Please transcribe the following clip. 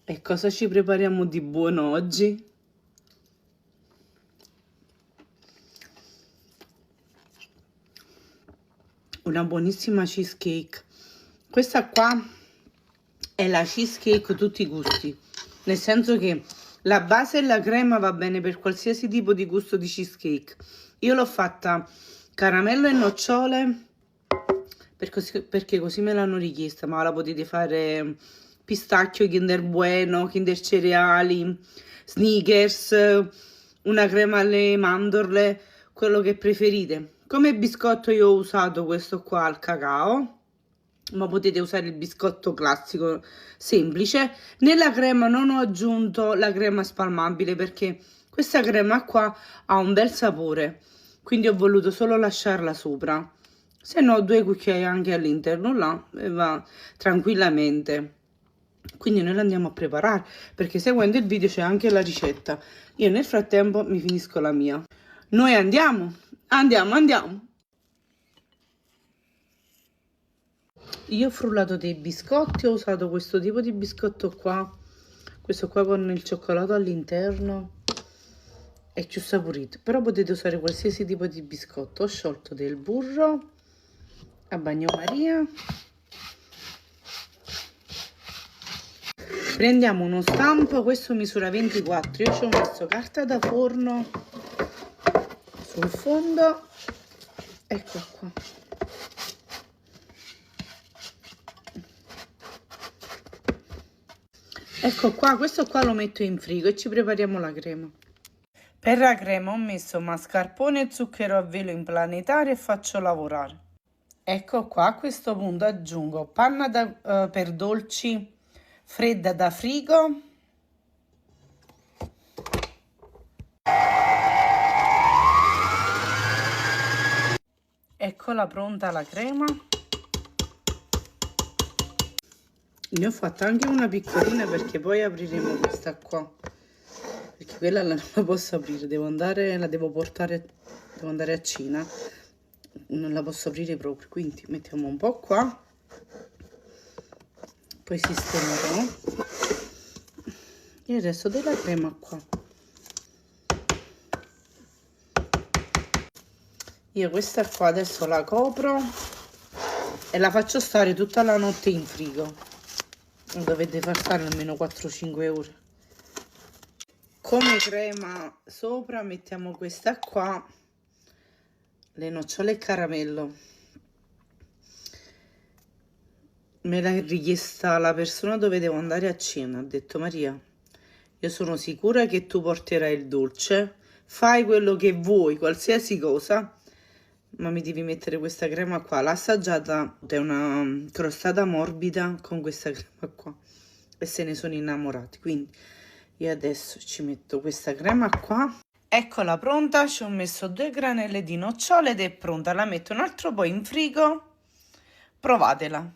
E cosa ci prepariamo di buono oggi? Una buonissima cheesecake. Questa qua è la cheesecake tutti i gusti, nel senso che la base e la crema va bene per qualsiasi tipo di gusto di cheesecake. Io l'ho fatta caramello e nocciole perché così me l'hanno richiesta, ma la potete fare pistacchio, Kinder Bueno, Kinder cereali, Snickers, una crema alle mandorle, quello che preferite. Come biscotto io ho usato questo qua al cacao, ma potete usare il biscotto classico semplice. Nella crema non ho aggiunto la crema spalmabile perché questa crema qua ha un bel sapore, quindi ho voluto solo lasciarla sopra, se no 2 cucchiai anche all'interno là e va tranquillamente. Quindi noi la andiamo a preparare, perché seguendo il video c'è anche la ricetta. Io nel frattempo mi finisco la mia. Noi andiamo. Io ho frullato dei biscotti, ho usato questo tipo di biscotto qua, questo qua con il cioccolato all'interno, è più saporito, però potete usare qualsiasi tipo di biscotto. Ho sciolto del burro a bagnomaria, prendiamo uno stampo, questo misura 24, io ci ho messo carta da forno sul fondo, ecco qua. Ecco qua, questo qua lo metto in frigo e ci prepariamo la crema. Per la crema ho messo mascarpone e zucchero a velo in planetaria e faccio lavorare. Ecco qua, a questo punto aggiungo panna per dolci fredda da frigo. Eccola pronta la crema. Ne ho fatta anche una piccolina perché poi apriremo questa qua, perché quella non la posso aprire, devo andare a cena, non la posso aprire proprio, quindi mettiamo un po' qua, poi sistemerò il resto della crema qua. Io questa qua adesso la copro e la faccio stare tutta la notte in frigo. Dovete far stare almeno 4-5 ore. Come crema sopra mettiamo questa qua, le nocciole e caramello. Me l'ha richiesta la persona dove devo andare a cena. Ha detto: Maria, io sono sicura che tu porterai il dolce, fai quello che vuoi, qualsiasi cosa, ma mi devi mettere questa crema qua. L'ha assaggiata, è una crostata morbida con questa crema qua e se ne sono innamorati, quindi io adesso ci metto questa crema qua. Eccola pronta, ci ho messo 2 granelle di nocciole ed è pronta. La metto un altro po' in frigo, provatela.